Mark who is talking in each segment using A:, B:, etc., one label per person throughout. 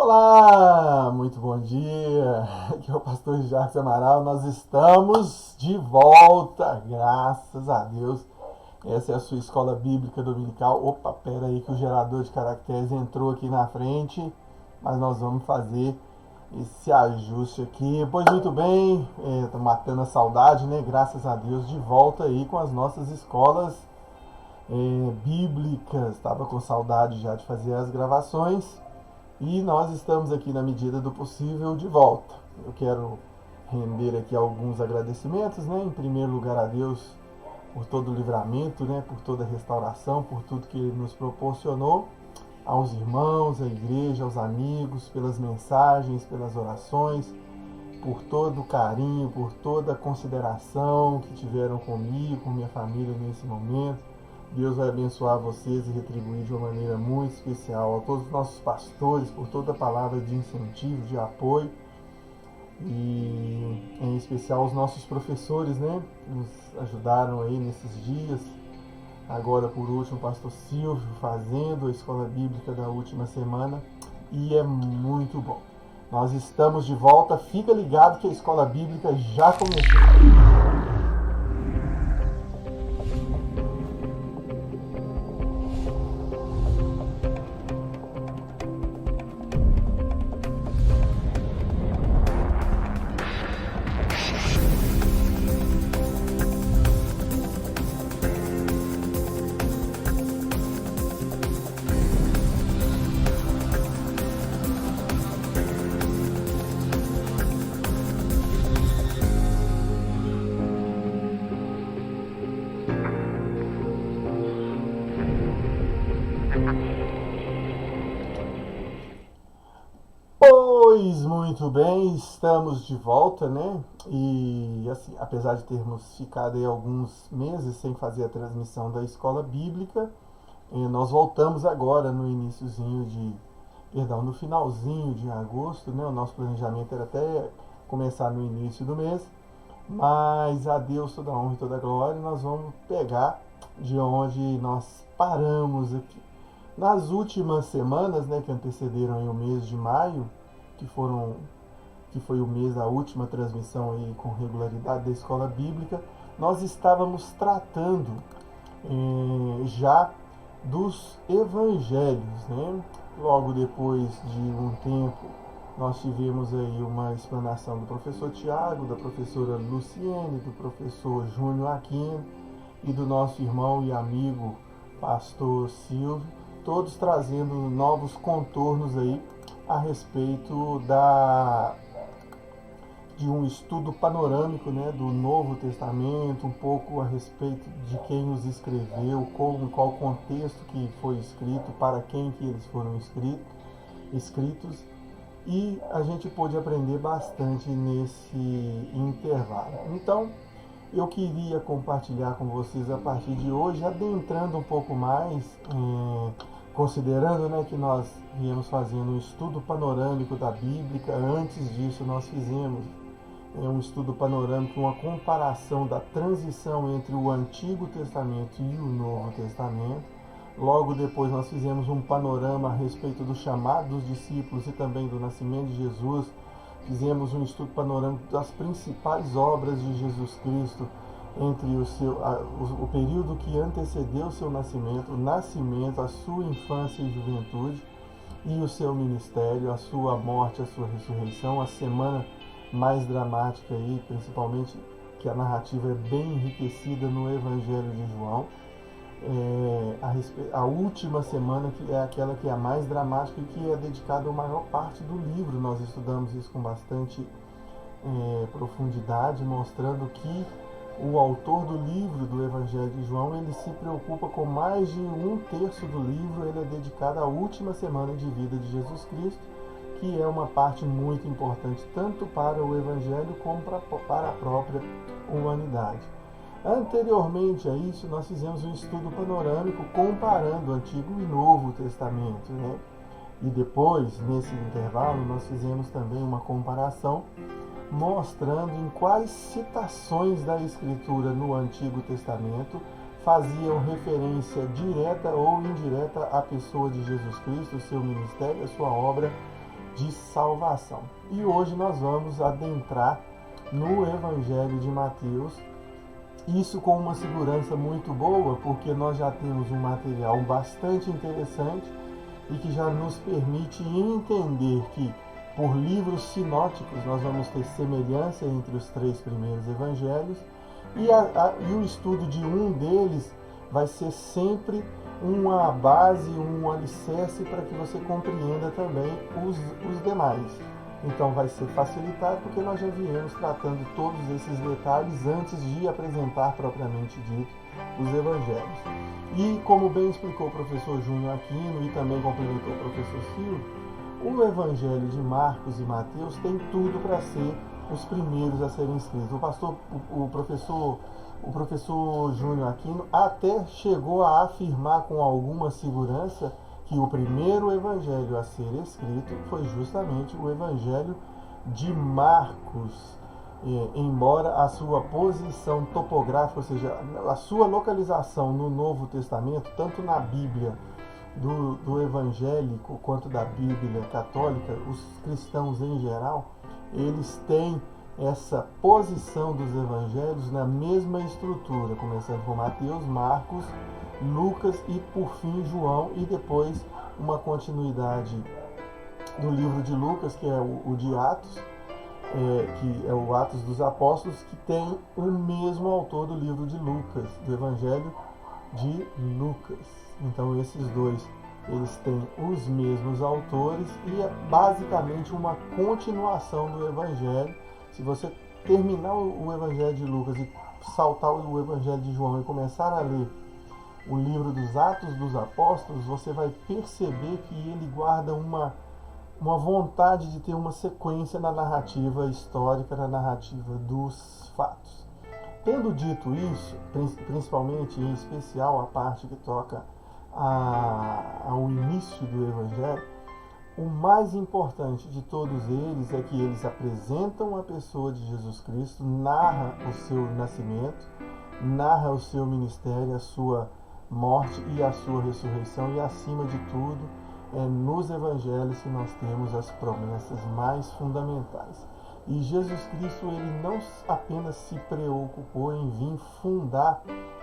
A: Olá, muito bom dia. Aqui é o pastor Jacques Amaral. Nós estamos de volta, graças a Deus. Essa é a sua escola bíblica dominical. Opa, pera aí que o gerador de caracteres entrou aqui na frente, mas nós vamos fazer esse ajuste aqui. Pois muito bem, tô matando a saudade, né? Graças a Deus, de volta aí com as nossas escolas bíblicas. Estava com saudade já de fazer as gravações. E nós estamos aqui na medida do possível de volta. Eu quero render aqui alguns agradecimentos, né? Em primeiro lugar a Deus por todo o livramento, né? Por toda a restauração, por tudo que Ele nos proporcionou. Aos irmãos, à igreja, aos amigos, pelas mensagens, pelas orações, por todo o carinho, por toda a consideração que tiveram comigo, com minha família nesse momento. Deus vai abençoar vocês e retribuir de uma maneira muito especial. A todos os nossos pastores, por toda a palavra de incentivo, de apoio. E em especial os nossos professores, né? Nos ajudaram aí nesses dias. Agora, por último, o pastor Silvio fazendo a escola bíblica da última semana. E é muito bom. Nós estamos de volta. Fica ligado que a escola bíblica já começou. Pois muito bem, estamos de volta, né? E assim, apesar de termos ficado aí alguns meses sem fazer a transmissão da escola bíblica, nós voltamos agora no finalzinho de agosto, né? O nosso planejamento era até começar no início do mês, mas a Deus toda a honra e toda a glória, nós vamos pegar de onde nós paramos aqui. Nas últimas semanas, né, que antecederam aí o mês de maio, que foi o mês da última transmissão aí com regularidade da escola bíblica, nós estávamos tratando já dos evangelhos, né? Logo depois de um tempo, nós tivemos aí uma explanação do professor Tiago, da professora Luciene, do professor Júnior Aquino e do nosso irmão e amigo pastor Silvio, todos trazendo novos contornos aí a respeito de um estudo panorâmico, né, do Novo Testamento, um pouco a respeito de quem os escreveu, em qual contexto que foi escrito, para quem que eles foram escritos, e a gente pôde aprender bastante nesse intervalo. Então, eu queria compartilhar com vocês a partir de hoje, adentrando um pouco mais, considerando, né, que nós viemos fazendo um estudo panorâmico da Bíblia. Antes disso nós fizemos um estudo panorâmico, uma comparação da transição entre o Antigo Testamento e o Novo Testamento. Logo depois nós fizemos um panorama a respeito do chamado dos discípulos e também do nascimento de Jesus. Fizemos um estudo panorâmico das principais obras de Jesus Cristo entre o período que antecedeu o seu nascimento, o nascimento, a sua infância e juventude e o seu ministério, a sua morte, a sua ressurreição, a semana mais dramática aí, principalmente que a narrativa é bem enriquecida no Evangelho de João. A última semana, que é aquela que é a mais dramática e que é dedicada a maior parte do livro. Nós estudamos isso com bastante profundidade, mostrando que o autor do livro do Evangelho de João, ele se preocupa com mais de um terço do livro, ele é dedicado à última semana de vida de Jesus Cristo, que é uma parte muito importante tanto para o Evangelho como para a própria humanidade. Anteriormente a isso, nós fizemos um estudo panorâmico comparando o Antigo e Novo Testamento, né? E depois, nesse intervalo, nós fizemos também uma comparação mostrando em quais citações da Escritura no Antigo Testamento faziam referência direta ou indireta à pessoa de Jesus Cristo, o seu ministério, a sua obra de salvação. E hoje nós vamos adentrar no Evangelho de Mateus, isso com uma segurança muito boa, porque nós já temos um material bastante interessante e que já nos permite entender que, por livros sinóticos, nós vamos ter semelhança entre os 3 primeiros evangelhos e o estudo de um deles vai ser sempre uma base, um alicerce para que você compreenda também os demais. Então vai ser facilitado porque nós já viemos tratando todos esses detalhes antes de apresentar propriamente dito os evangelhos. E como bem explicou o professor Júnior Aquino e também complementou o professor Silvio, o evangelho de Marcos e Mateus tem tudo para ser os primeiros a serem escritos. O professor Júnior Aquino até chegou a afirmar com alguma segurança que o primeiro evangelho a ser escrito foi justamente o evangelho de Marcos, embora a sua posição topográfica, ou seja, a sua localização no Novo Testamento, tanto na Bíblia do evangélico quanto da Bíblia católica, os cristãos em geral, eles têm essa posição dos evangelhos na mesma estrutura, começando com Mateus, Marcos, Lucas e por fim João, e depois uma continuidade do livro de Lucas, que é o de Atos, que é o Atos dos Apóstolos, que tem o mesmo autor do livro de Lucas, do Evangelho de Lucas. Então esses dois, eles têm os mesmos autores e é basicamente uma continuação do Evangelho. Se você terminar o Evangelho de Lucas e saltar o Evangelho de João e começar a ler o livro dos Atos dos Apóstolos, você vai perceber que ele guarda uma vontade de ter uma sequência na narrativa histórica, na narrativa dos fatos. Tendo dito isso, principalmente em especial a parte que toca ao início do Evangelho, o mais importante de todos eles é que eles apresentam a pessoa de Jesus Cristo, narra o seu nascimento, narra o seu ministério, a sua morte e a sua ressurreição, e acima de tudo é nos evangelhos que nós temos as promessas mais fundamentais. E Jesus Cristo, ele não apenas se preocupou em vir fundar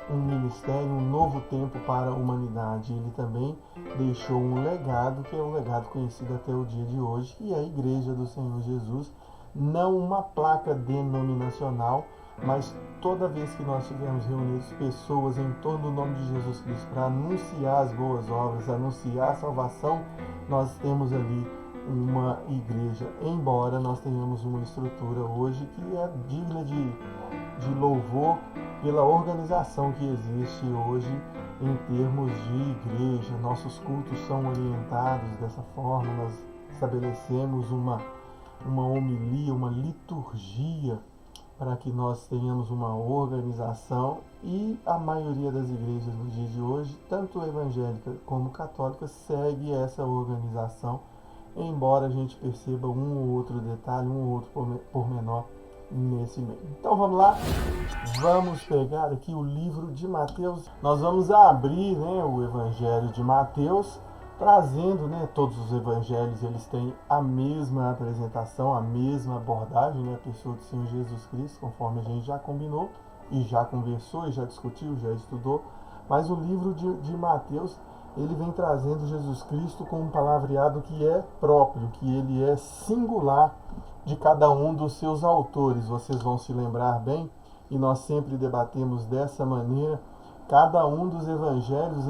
A: um ministério, um novo tempo para a humanidade, ele também deixou um legado, que é um legado conhecido até o dia de hoje, que é a Igreja do Senhor Jesus, não uma placa denominacional, mas toda vez que nós estivermos reunidos pessoas em torno do nome de Jesus Cristo para anunciar as boas obras, anunciar a salvação, nós temos ali uma igreja, embora nós tenhamos uma estrutura hoje que é digna de louvor pela organização que existe hoje em termos de igreja. Nossos cultos são orientados dessa forma, nós estabelecemos uma homilia, uma liturgia para que nós tenhamos uma organização, e a maioria das igrejas no dia de hoje, tanto evangélica como católica, segue essa organização, embora a gente perceba um ou outro detalhe, um ou outro pormenor nesse meio. Então vamos lá, vamos pegar aqui o livro de Mateus. Nós vamos abrir, o Evangelho de Mateus, trazendo, todos os evangelhos, eles têm a mesma apresentação, a mesma abordagem, a pessoa do Senhor Jesus Cristo, conforme a gente já combinou e já conversou e já discutiu, já estudou. Mas o livro de Mateus, ele vem trazendo Jesus Cristo com um palavreado que é próprio, que ele é singular de cada um dos seus autores. Vocês vão se lembrar bem, e nós sempre debatemos dessa maneira, cada um dos evangelhos,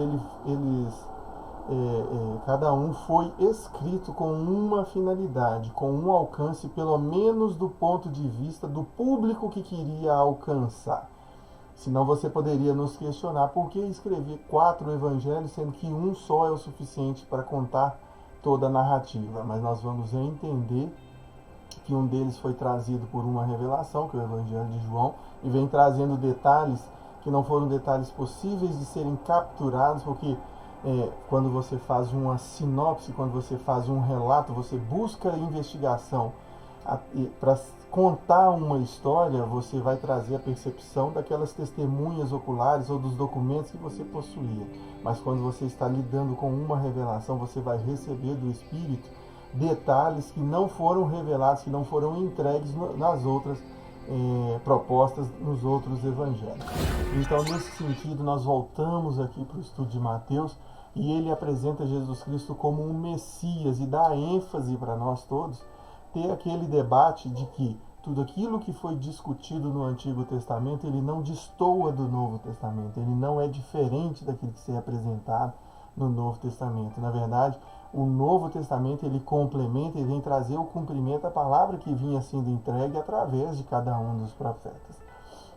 A: cada um foi escrito com uma finalidade, com um alcance, pelo menos do ponto de vista do público que queria alcançar. Senão você poderia nos questionar por que escrever 4 evangelhos, sendo que um só é o suficiente para contar toda a narrativa. Mas nós vamos entender que um deles foi trazido por uma revelação, que é o Evangelho de João, e vem trazendo detalhes que não foram detalhes possíveis de serem capturados, porque quando você faz uma sinopse, quando você faz um relato, você busca investigação para contar uma história, você vai trazer a percepção daquelas testemunhas oculares ou dos documentos que você possuía. Mas quando você está lidando com uma revelação, você vai receber do Espírito detalhes que não foram revelados, que não foram entregues nas outras propostas nos outros evangelhos. Então, nesse sentido, nós voltamos aqui para o estudo de Mateus e ele apresenta Jesus Cristo como um Messias e dá ênfase para nós todos ter aquele debate de que tudo aquilo que foi discutido no Antigo Testamento, ele não destoa do Novo Testamento, ele não é diferente daquilo que se é apresentado no Novo Testamento. Na verdade, o Novo Testamento ele complementa e vem trazer o cumprimento da palavra que vinha sendo entregue através de cada um dos profetas.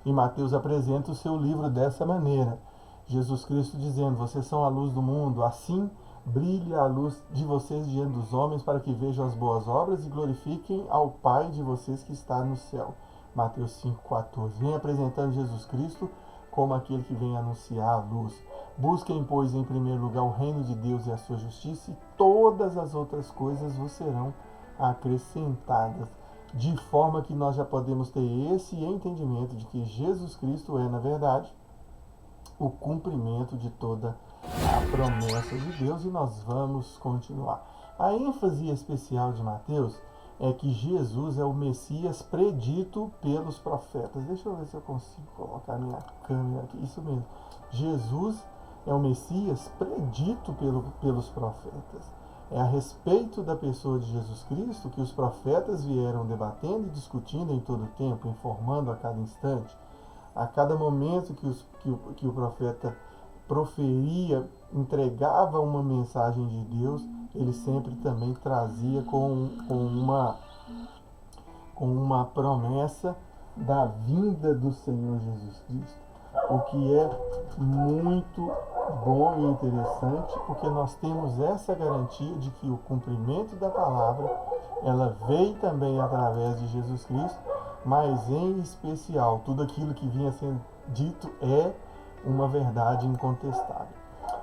A: E Mateus apresenta o seu livro dessa maneira. Jesus Cristo dizendo, vocês são a luz do mundo, assim brilhe a luz de vocês diante dos homens para que vejam as boas obras e glorifiquem ao Pai de vocês que está no céu. Mateus 5,14. Vem apresentando Jesus Cristo como aquele que vem anunciar a luz. Busquem, pois, em primeiro lugar o reino de Deus e a sua justiça, e todas as outras coisas vos serão acrescentadas. De forma que nós já podemos ter esse entendimento de que Jesus Cristo é, na verdade, o cumprimento de toda a promessa de Deus, e nós vamos continuar. A ênfase especial de Mateus é que Jesus é o Messias predito pelos profetas. Deixa eu ver se eu consigo colocar minha câmera aqui. Isso mesmo. Jesus é o Messias predito pelos profetas. É a respeito da pessoa de Jesus Cristo que os profetas vieram debatendo e discutindo em todo o tempo, informando a cada instante. A cada momento que o profeta proferia, entregava uma mensagem de Deus, ele sempre também trazia com uma promessa da vinda do Senhor Jesus Cristo. O que é muito bom e interessante, porque nós temos essa garantia de que o cumprimento da palavra, ela veio também através de Jesus Cristo, mas em especial, tudo aquilo que vinha sendo dito é uma verdade incontestável.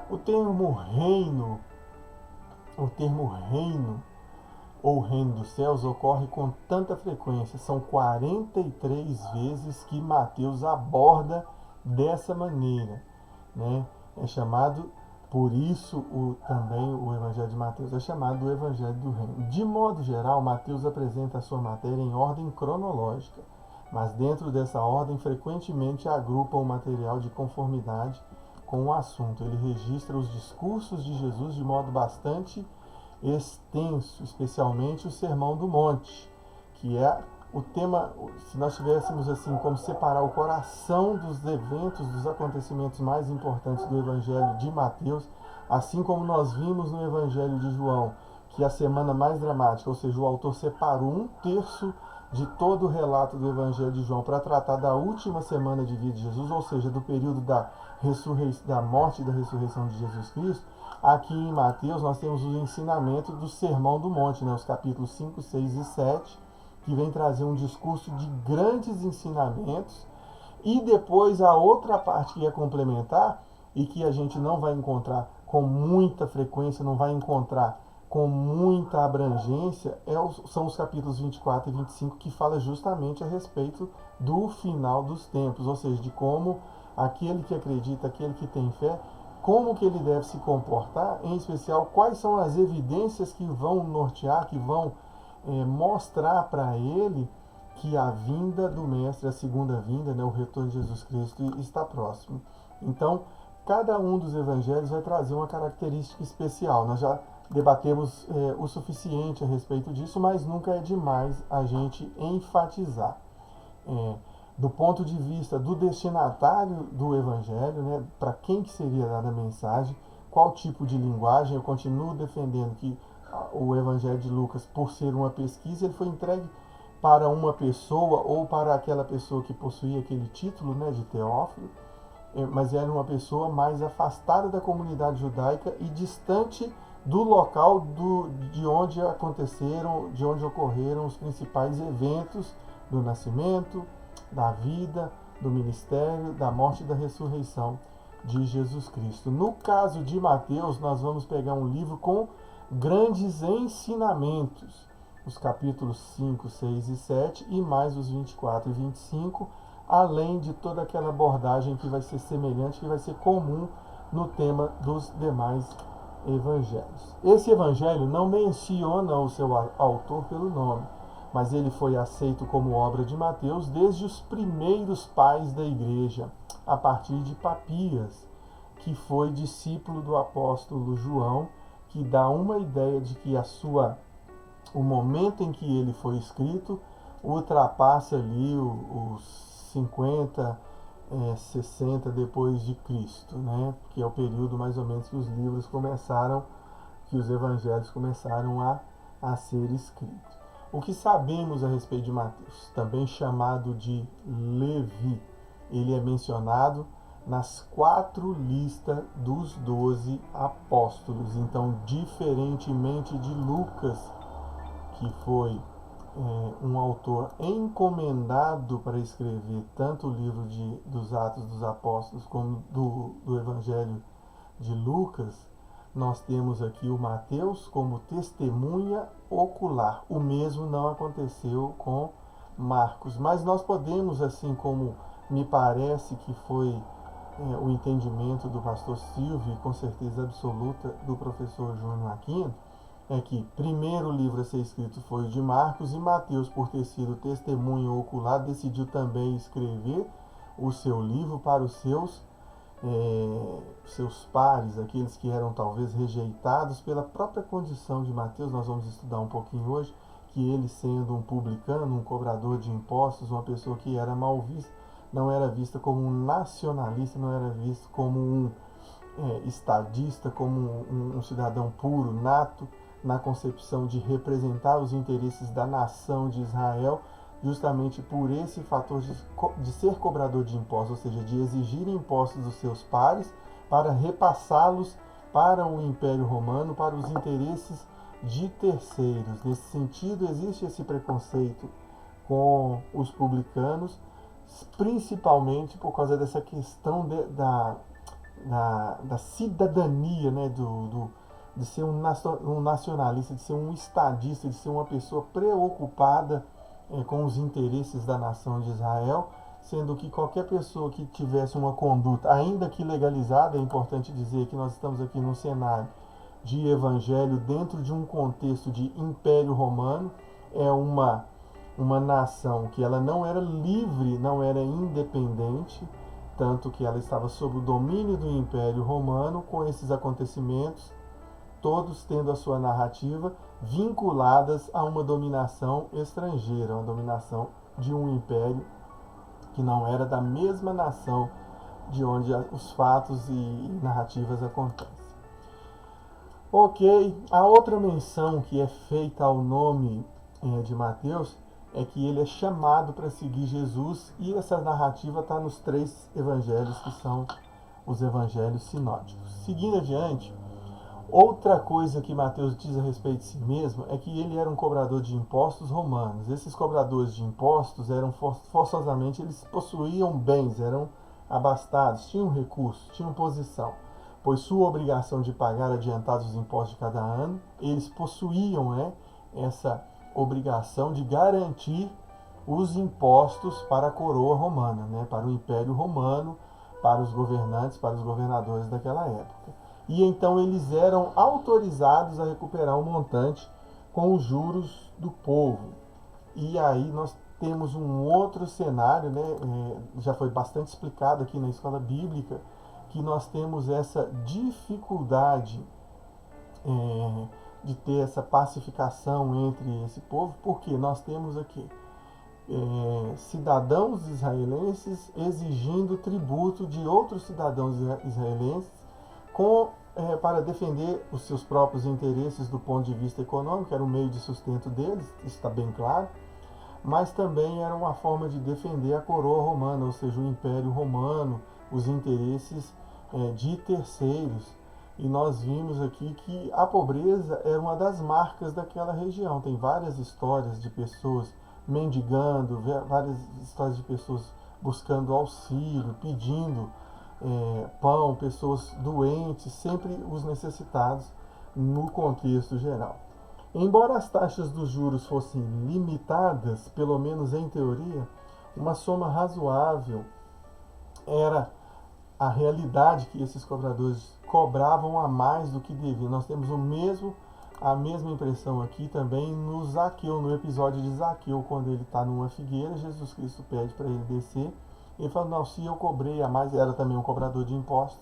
A: O termo reino ou reino dos céus ocorre com tanta frequência. São 43 vezes que Mateus aborda dessa maneira, né? É chamado, por isso também o Evangelho de Mateus é chamado o Evangelho do Reino. De modo geral, Mateus apresenta a sua matéria em ordem cronológica, mas dentro dessa ordem frequentemente agrupa o material de conformidade com o assunto. Ele registra os discursos de Jesus de modo bastante extenso, especialmente o Sermão do Monte, que é o tema, se nós tivéssemos assim como separar o coração dos eventos, dos acontecimentos mais importantes do Evangelho de Mateus, assim como nós vimos no Evangelho de João, que é a semana mais dramática, ou seja, o autor separou 1/3 de todo o relato do Evangelho de João para tratar da última semana de vida de Jesus, ou seja, do período da morte e da ressurreição de Jesus Cristo. Aqui em Mateus nós temos o ensinamento do Sermão do Monte, né, os capítulos 5, 6 e 7, que vem trazer um discurso de grandes ensinamentos, e depois a outra parte que é complementar e que a gente não vai encontrar com muita frequência, não vai encontrar com muita abrangência, são os capítulos 24 e 25, que fala justamente a respeito do final dos tempos, ou seja, de como aquele que acredita, aquele que tem fé, como que ele deve se comportar, em especial quais são as evidências que vão nortear, que vão mostrar para ele que a vinda do Mestre, a segunda vinda, né, o retorno de Jesus Cristo está próximo. Então, cada um dos evangelhos vai trazer uma característica especial. Nós já debatemos o suficiente a respeito disso, mas nunca é demais a gente enfatizar. Do ponto de vista do destinatário do evangelho, né, para quem que seria dada a mensagem, qual tipo de linguagem, eu continuo defendendo que o Evangelho de Lucas, por ser uma pesquisa, ele foi entregue para uma pessoa ou para aquela pessoa que possuía aquele título, né, de Teófilo, mas era uma pessoa mais afastada da comunidade judaica e distante do local de onde ocorreram os principais eventos do nascimento, da vida, do ministério, da morte e da ressurreição de Jesus Cristo. No caso de Mateus, nós vamos pegar um livro com grandes ensinamentos, os capítulos 5, 6 e 7 e mais os 24 e 25, além de toda aquela abordagem que vai ser semelhante, que vai ser comum no tema dos demais evangelhos. Esse evangelho não menciona o seu autor pelo nome, mas ele foi aceito como obra de Mateus desde os primeiros pais da igreja, a partir de Papias, que foi discípulo do apóstolo João, que dá uma ideia de que o momento em que ele foi escrito ultrapassa ali os 50, 60 depois de Cristo, né? Que é o período mais ou menos que os livros começaram, que os evangelhos começaram a ser escritos. O que sabemos a respeito de Mateus, também chamado de Levi, ele é mencionado nas 4 listas dos 12 apóstolos. Então, diferentemente de Lucas, que foi um autor encomendado para escrever tanto o livro dos Atos dos Apóstolos como do Evangelho de Lucas, nós temos aqui o Mateus como testemunha ocular. O mesmo não aconteceu com Marcos, mas nós podemos, assim como me parece que foi o entendimento do pastor Silvio e com certeza absoluta do professor Júnior Aquino, é que primeiro livro a ser escrito foi o de Marcos, e Mateus, por ter sido testemunho ocular, decidiu também escrever o seu livro para os seus pares, aqueles que eram talvez rejeitados pela própria condição de Mateus. Nós vamos estudar um pouquinho hoje que ele, sendo um publicano, um cobrador de impostos, uma pessoa que era mal vista, não era vista como um nacionalista, não era visto como um estadista, como um cidadão puro, nato, na concepção de representar os interesses da nação de Israel, justamente por esse fator de ser cobrador de impostos, ou seja, de exigir impostos dos seus pares para repassá-los para o Império Romano, para os interesses de terceiros. Nesse sentido, existe esse preconceito com os publicanos, principalmente por causa dessa questão da cidadania, né, de ser um nacionalista, de ser um estadista, de ser uma pessoa preocupada com os interesses da nação de Israel, sendo que qualquer pessoa que tivesse uma conduta, ainda que legalizada, é importante dizer que nós estamos aqui num cenário de evangelho dentro de um contexto de Império Romano, é uma nação que ela não era livre, não era independente, tanto que ela estava sob o domínio do Império Romano, com esses acontecimentos todos tendo a sua narrativa vinculadas a uma dominação estrangeira, uma dominação de um império que não era da mesma nação de onde os fatos e narrativas acontecem. Ok, a outra menção que é feita ao nome de Mateus é que ele é chamado para seguir Jesus, e essa narrativa está nos 3 evangelhos, que são os evangelhos sinóticos. Seguindo adiante, outra coisa que Mateus diz a respeito de si mesmo é que ele era um cobrador de impostos romanos. Esses cobradores de impostos eram forçosamente, eles possuíam bens, eram abastados, tinham recursos, tinham posição, pois sua obrigação de pagar adiantados os impostos de cada ano, eles possuíam essa obrigação de garantir os impostos para a coroa romana, para o Império Romano, para os governantes, para os governadores daquela época. E então eles eram autorizados a recuperar o montante com os juros do povo. E aí nós temos um outro cenário, já foi bastante explicado aqui na escola bíblica, que nós temos essa dificuldade de ter essa pacificação entre esse povo, porque nós temos aqui cidadãos israelenses exigindo tributo de outros cidadãos israelenses para defender os seus próprios interesses do ponto de vista econômico, era um meio de sustento deles, isso está bem claro, mas também era uma forma de defender a coroa romana, ou seja, o Império Romano, os interesses de terceiros. E nós vimos aqui que a pobreza era uma das marcas daquela região. Tem várias histórias de pessoas mendigando, várias histórias de pessoas buscando auxílio, pedindo pão, pessoas doentes, sempre os necessitados no contexto geral. Embora as taxas dos juros fossem limitadas, pelo menos em teoria, uma soma razoável era a realidade que esses cobradores cobravam a mais do que deviam. Nós temos a mesma impressão aqui também no Zaqueu, no episódio de Zaqueu, quando ele está numa figueira, Jesus Cristo pede para ele descer. Ele fala, não, se eu cobrei a mais, era também um cobrador de impostos,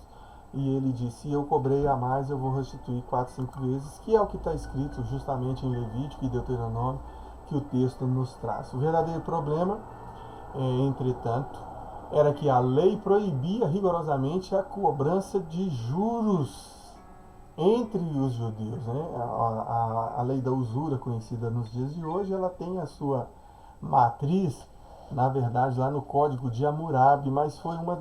A: e ele disse, se eu cobrei a mais, eu vou restituir 4, 5 vezes, que é o que está escrito justamente em Levítico e Deuteronômio, que o texto nos traz. O verdadeiro problema, entretanto, era que a lei proibia rigorosamente a cobrança de juros entre os judeus, né? A lei da usura, conhecida nos dias de hoje, ela tem a sua matriz, na verdade, lá no Código de Hammurabi, mas foi uma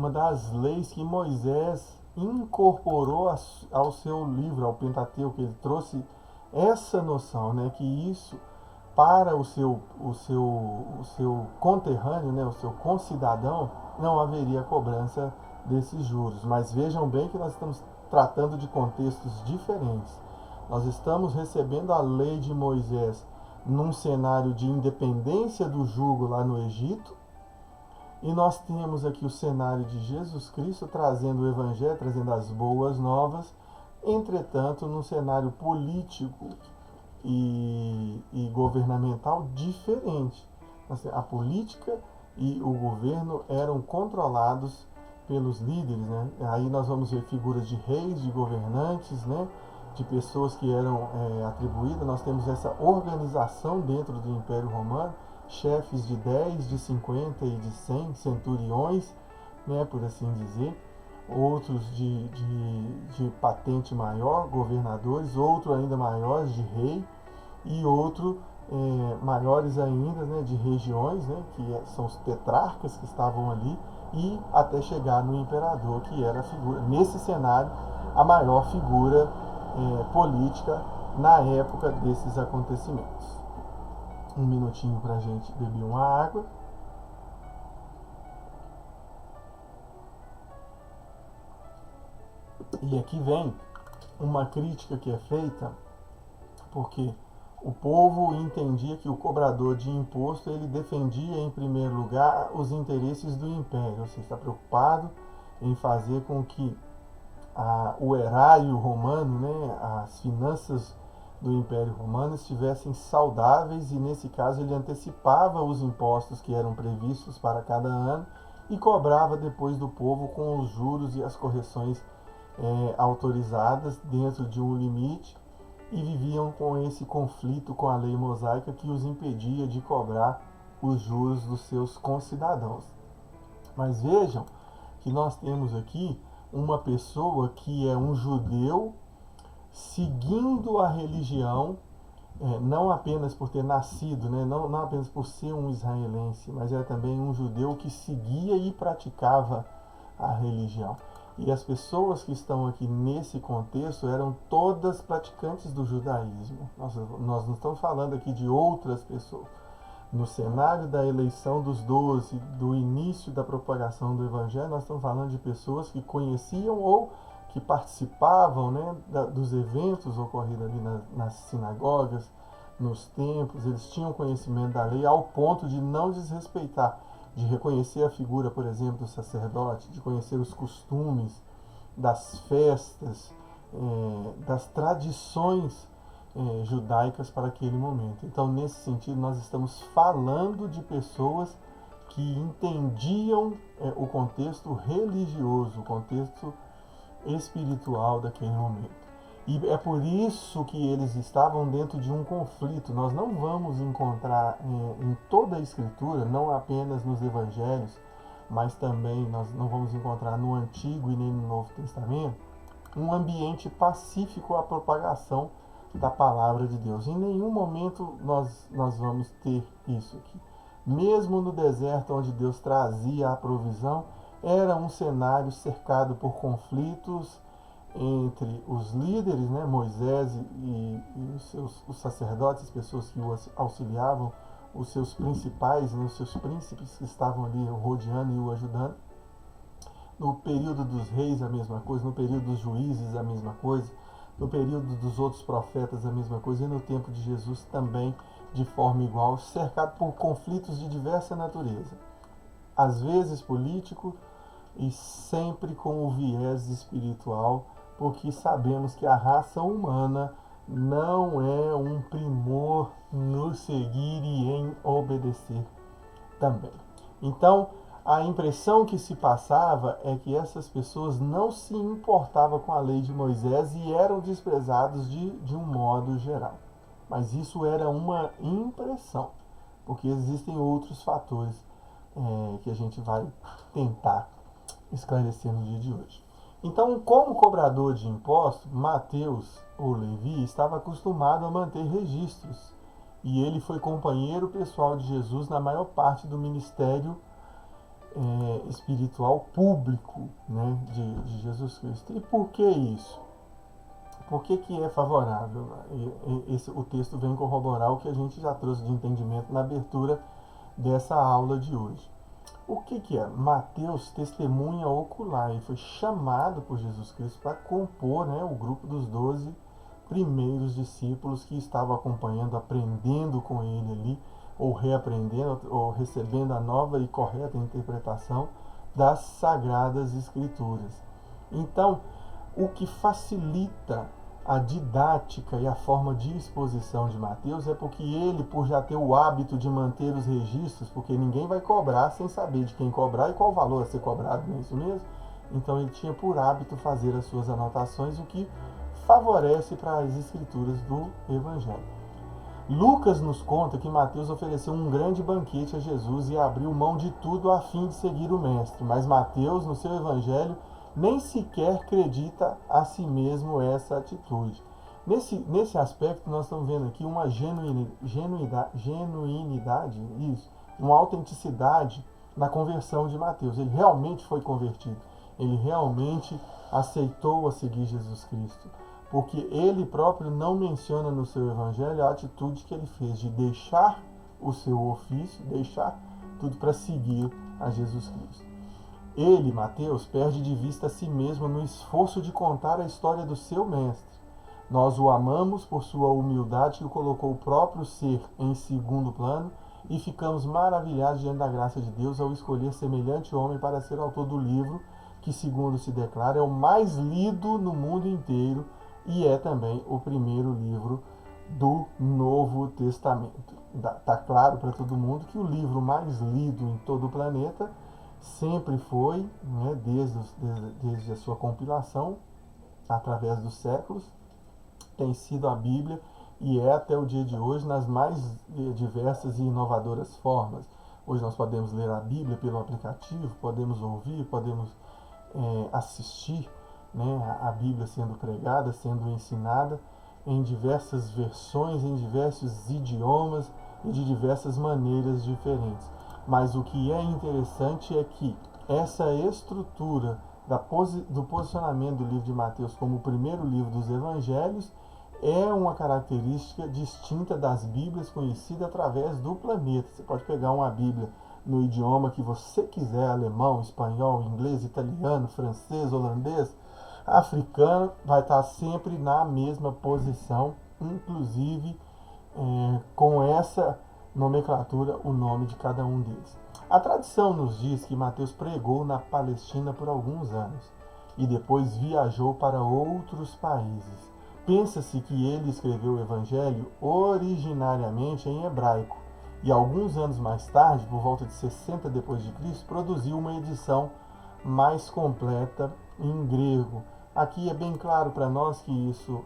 A: das leis que Moisés incorporou ao seu livro, ao Pentateuco. Ele trouxe essa noção, né, que isso, para o seu conterrâneo, né, o seu concidadão, não haveria cobrança desses juros. Mas vejam bem que nós estamos tratando de contextos diferentes. Nós estamos recebendo a lei de Moisés num cenário de independência do jugo lá no Egito, e nós temos aqui o cenário de Jesus Cristo trazendo o Evangelho, trazendo as boas novas, entretanto, num cenário político e governamental diferente. A política e o governo eram controlados pelos líderes, né? Aí nós vamos ver figuras de reis, de governantes, né? De pessoas que eram atribuídas. Nós temos essa organização dentro do Império Romano, chefes de 10, de 50 e de 100, centuriões, né? Por assim dizer, outros de patente maior, governadores, outro ainda maiores de rei, e outro maiores ainda, né, de regiões, né, que são os tetrarcas que estavam ali, e até chegar no imperador, que era a figura, nesse cenário, a maior figura política na época desses acontecimentos. Um minutinho para a gente beber uma água. E aqui vem uma crítica que é feita, porque o povo entendia que o cobrador de imposto, ele defendia em primeiro lugar os interesses do império. Você está preocupado em fazer com que o erário romano, né, as finanças do Império Romano estivessem saudáveis, e nesse caso ele antecipava os impostos que eram previstos para cada ano e cobrava depois do povo com os juros e as correções autorizadas dentro de um limite, e viviam com esse conflito com a lei mosaica que os impedia de cobrar os juros dos seus concidadãos. Mas vejam que nós temos aqui uma pessoa que é um judeu seguindo a religião, não apenas por ter nascido, né, não apenas por ser um israelense, mas é também um judeu que seguia e praticava a religião. E as pessoas que estão aqui nesse contexto eram todas praticantes do judaísmo. Nós não estamos falando aqui de outras pessoas. No cenário da eleição dos 12, do início da propagação do Evangelho, nós estamos falando de pessoas que conheciam ou que participavam, né, dos eventos ocorridos ali nas sinagogas, nos templos. Eles tinham conhecimento da lei ao ponto de não desrespeitar, de reconhecer a figura, por exemplo, do sacerdote, de conhecer os costumes das festas, das tradições judaicas para aquele momento. Então, nesse sentido, nós estamos falando de pessoas que entendiam o contexto religioso, o contexto espiritual daquele momento. E é por isso que eles estavam dentro de um conflito. Nós não vamos encontrar em toda a Escritura, não apenas nos Evangelhos, mas também nós não vamos encontrar no Antigo e nem no Novo Testamento, um ambiente pacífico à propagação da palavra de Deus. Em nenhum momento nós vamos ter isso aqui. Mesmo no deserto, onde Deus trazia a provisão, era um cenário cercado por conflitos entre os líderes, né, Moisés e os sacerdotes, as pessoas que o auxiliavam, os seus principais, né, os seus príncipes que estavam ali o rodeando e o ajudando. No período dos reis, a mesma coisa. No período dos juízes, a mesma coisa. No período dos outros profetas, a mesma coisa. E no tempo de Jesus também, de forma igual, cercado por conflitos de diversa natureza. Às vezes político, e sempre com o viés espiritual, porque sabemos que a raça humana não é um primor no seguir e em obedecer também. Então, a impressão que se passava é que essas pessoas não se importavam com a lei de Moisés e eram desprezados de um modo geral. Mas isso era uma impressão, porque existem outros fatores que a gente vai tentar esclarecer no dia de hoje. Então, como cobrador de impostos, Mateus, ou Levi, estava acostumado a manter registros. E ele foi companheiro pessoal de Jesus na maior parte do ministério espiritual público, né, de Jesus Cristo. E por que isso? Por que é favorável? O texto vem corroborar o que a gente já trouxe de entendimento na abertura dessa aula de hoje. O que é? Mateus testemunha ocular. Ele foi chamado por Jesus Cristo para compor, né, o grupo dos 12 primeiros discípulos que estavam acompanhando, aprendendo com ele ali, ou reaprendendo, ou recebendo a nova e correta interpretação das Sagradas Escrituras. Então, o que facilita a didática e a forma de exposição de Mateus é porque ele, por já ter o hábito de manter os registros, porque ninguém vai cobrar sem saber de quem cobrar e qual o valor a ser cobrado, não é isso mesmo? Então ele tinha por hábito fazer as suas anotações, o que favorece para as escrituras do Evangelho. Lucas nos conta que Mateus ofereceu um grande banquete a Jesus e abriu mão de tudo a fim de seguir o Mestre, mas Mateus, no seu Evangelho, nem sequer acredita a si mesmo essa atitude. Nesse aspecto, nós estamos vendo aqui uma genuinidade, isso, uma autenticidade na conversão de Mateus. Ele realmente foi convertido. Ele realmente aceitou a seguir Jesus Cristo. Porque ele próprio não menciona no seu evangelho a atitude que ele fez de deixar o seu ofício, deixar tudo para seguir a Jesus Cristo. Ele, Mateus, perde de vista a si mesmo no esforço de contar a história do seu mestre. Nós o amamos por sua humildade que o colocou o próprio ser em segundo plano e ficamos maravilhados diante da graça de Deus ao escolher semelhante homem para ser autor do livro que, segundo se declara, é o mais lido no mundo inteiro e é também o primeiro livro do Novo Testamento. Está claro para todo mundo que o livro mais lido em todo o planeta sempre foi, né, desde a sua compilação, através dos séculos, tem sido a Bíblia e é até o dia de hoje nas mais diversas e inovadoras formas. Hoje nós podemos ler a Bíblia pelo aplicativo, podemos ouvir, podemos assistir, né, a Bíblia sendo pregada, sendo ensinada em diversas versões, em diversos idiomas e de diversas maneiras diferentes. Mas o que é interessante é que essa estrutura do posicionamento do livro de Mateus como o primeiro livro dos evangelhos é uma característica distinta das Bíblias conhecidas através do planeta. Você pode pegar uma Bíblia no idioma que você quiser, alemão, espanhol, inglês, italiano, francês, holandês, africano, vai estar sempre na mesma posição, inclusive com essa nomenclatura, o nome de cada um deles. A tradição nos diz que Mateus pregou na Palestina por alguns anos e depois viajou para outros países. Pensa-se que ele escreveu o Evangelho originariamente em hebraico e alguns anos mais tarde, por volta de 60 depois de Cristo, produziu uma edição mais completa em grego. Aqui é bem claro para nós que isso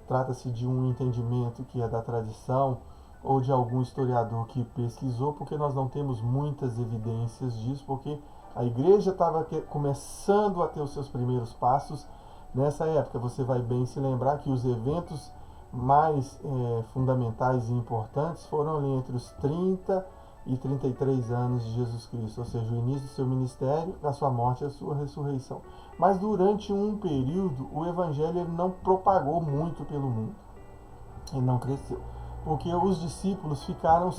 A: trata-se de um entendimento que é da tradição ou de algum historiador que pesquisou, porque nós não temos muitas evidências disso, porque a igreja estava começando a ter os seus primeiros passos. Nessa época, você vai bem se lembrar que os eventos mais fundamentais e importantes foram ali entre os 30 e 33 anos de Jesus Cristo, ou seja, o início do seu ministério, a sua morte e a sua ressurreição. Mas durante um período, o evangelho ele não propagou muito pelo mundo, ele não cresceu, porque os discípulos ficaram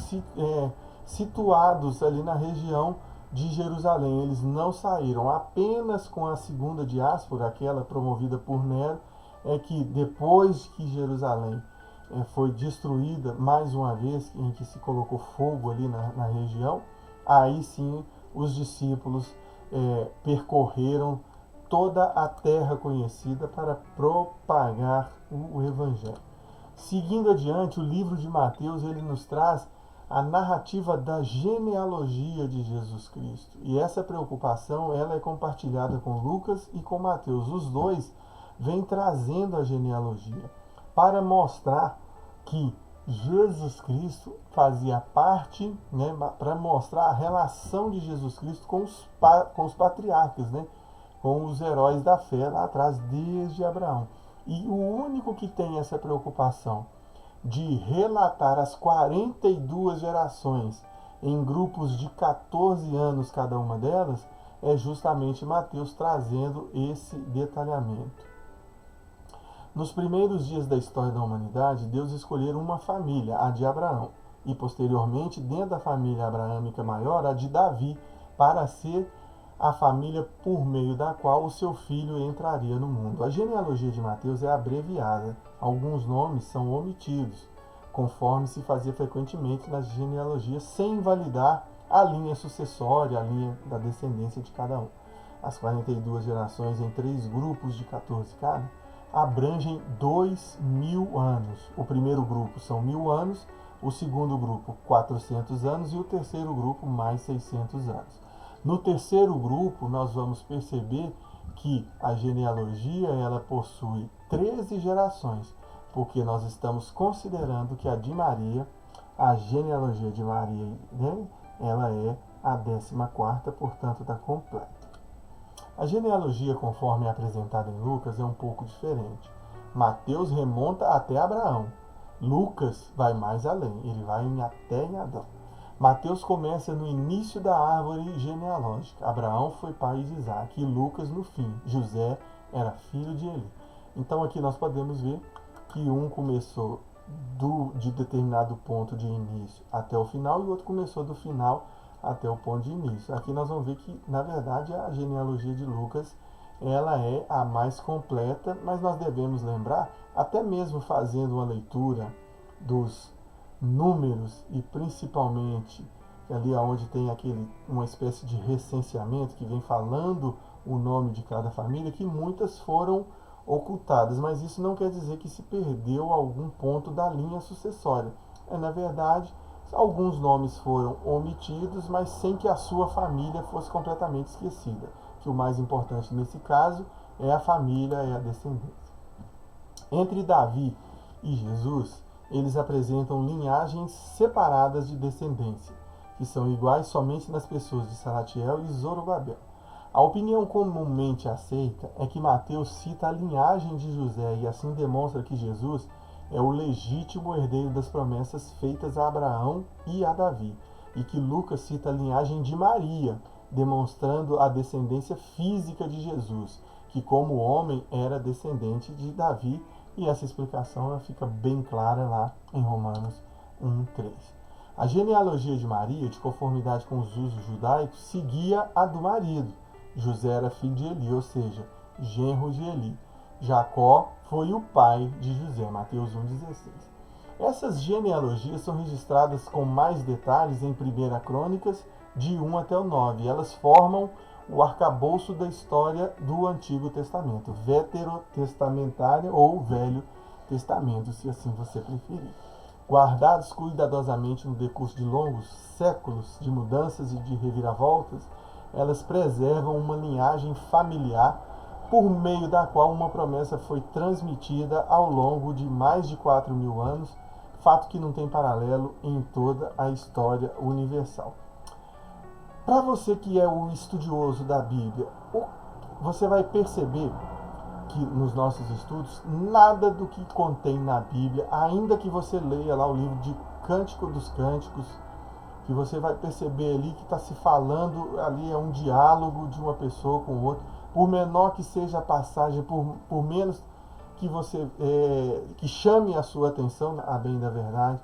A: situados ali na região de Jerusalém. Eles não saíram. Apenas com a segunda diáspora, aquela promovida por Nero, é que depois que Jerusalém foi destruída mais uma vez, em que se colocou fogo ali na região, aí sim os discípulos percorreram toda a terra conhecida para propagar o Evangelho. Seguindo adiante, o livro de Mateus ele nos traz a narrativa da genealogia de Jesus Cristo. E essa preocupação ela é compartilhada com Lucas e com Mateus. Os dois vêm trazendo a genealogia para mostrar que Jesus Cristo fazia parte, né, para mostrar a relação de Jesus Cristo com os patriarcas, né, com os heróis da fé lá atrás, desde Abraão. E o único que tem essa preocupação de relatar as 42 gerações em grupos de 14 anos cada uma delas, é justamente Mateus trazendo esse detalhamento. Nos primeiros dias da história da humanidade, Deus escolheu uma família, a de Abraão, e posteriormente, dentro da família abraâmica maior, a de Davi, para ser a família por meio da qual o seu filho entraria no mundo. A genealogia de Mateus é abreviada, alguns nomes são omitidos, conforme se fazia frequentemente nas genealogias, sem invalidar a linha sucessória, a linha da descendência de cada um. As 42 gerações em 3 grupos de 14 cada, abrangem 2.000 anos. O primeiro grupo são 1.000 anos, o segundo grupo 400 anos e o terceiro grupo mais 600 anos. No terceiro grupo, nós vamos perceber que a genealogia ela possui 13 gerações, porque nós estamos considerando que a de Maria, a genealogia de Maria, né, ela é a 14ª, portanto está completa. A genealogia, conforme é apresentada em Lucas, é um pouco diferente. Mateus remonta até Abraão. Lucas vai mais além, ele vai até em Adão. Mateus começa no início da árvore genealógica. Abraão foi pai de Isaac e Lucas no fim. José era filho de Eli. Então aqui nós podemos ver que um começou de determinado ponto de início até o final e o outro começou do final até o ponto de início. Aqui nós vamos ver que, na verdade, a genealogia de Lucas ela é a mais completa, mas nós devemos lembrar, até mesmo fazendo uma leitura dos números e principalmente ali onde tem uma espécie de recenseamento que vem falando o nome de cada família, que muitas foram ocultadas, mas isso não quer dizer que se perdeu algum ponto da linha sucessória. Na verdade, alguns nomes foram omitidos, mas sem que a sua família fosse completamente esquecida, que o mais importante nesse caso é a família, é a descendência. Entre Davi e Jesus, eles apresentam linhagens separadas de descendência, que são iguais somente nas pessoas de Salatiel e Zorobabel. A opinião comumente aceita é que Mateus cita a linhagem de José e assim demonstra que Jesus é o legítimo herdeiro das promessas feitas a Abraão e a Davi, e que Lucas cita a linhagem de Maria, demonstrando a descendência física de Jesus, que como homem era descendente de Davi, e essa explicação ela fica bem clara lá em Romanos 1:3. A genealogia de Maria, de conformidade com os usos judaicos, seguia a do marido. José era filho de Eli, ou seja, genro de Eli. Jacó foi o pai de José, Mateus 1:16. Essas genealogias são registradas com mais detalhes em 1 Crônicas, de 1 até o 9. Elas formam o arcabouço da história do Antigo Testamento, veterotestamentária ou Velho Testamento, se assim você preferir. Guardados cuidadosamente no decurso de longos séculos de mudanças e de reviravoltas, elas preservam uma linhagem familiar por meio da qual uma promessa foi transmitida ao longo de mais de 4.000 anos, fato que não tem paralelo em toda a história universal. Para você que é o estudioso da Bíblia, você vai perceber que nos nossos estudos, nada do que contém na Bíblia, ainda que você leia lá o livro de Cântico dos Cânticos, que você vai perceber ali que está se falando, ali é um diálogo de uma pessoa com outra, por menor que seja a passagem, por menos que você que chame a sua atenção, a bem da verdade,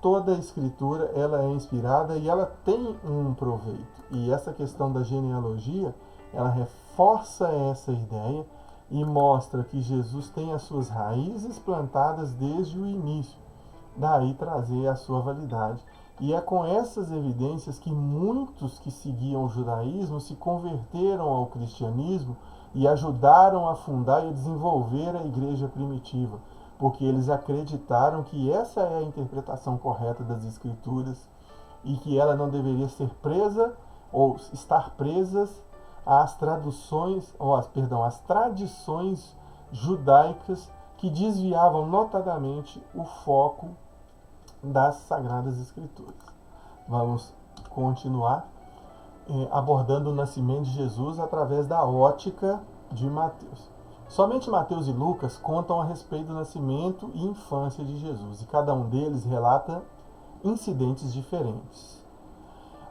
A: toda a escritura ela é inspirada e ela tem um proveito. E essa questão da genealogia, ela reforça essa ideia e mostra que Jesus tem as suas raízes plantadas desde o início, daí trazer a sua validade. E é com essas evidências que muitos que seguiam o judaísmo se converteram ao cristianismo e ajudaram a fundar e a desenvolver a igreja primitiva, porque eles acreditaram que essa é a interpretação correta das escrituras e que ela não deveria ser presa ou estar presas às traduções, às tradições judaicas que desviavam notadamente o foco das Sagradas Escrituras. Vamos continuar abordando o nascimento de Jesus através da ótica de Mateus. Somente Mateus e Lucas contam a respeito do nascimento e infância de Jesus, e cada um deles relata incidentes diferentes.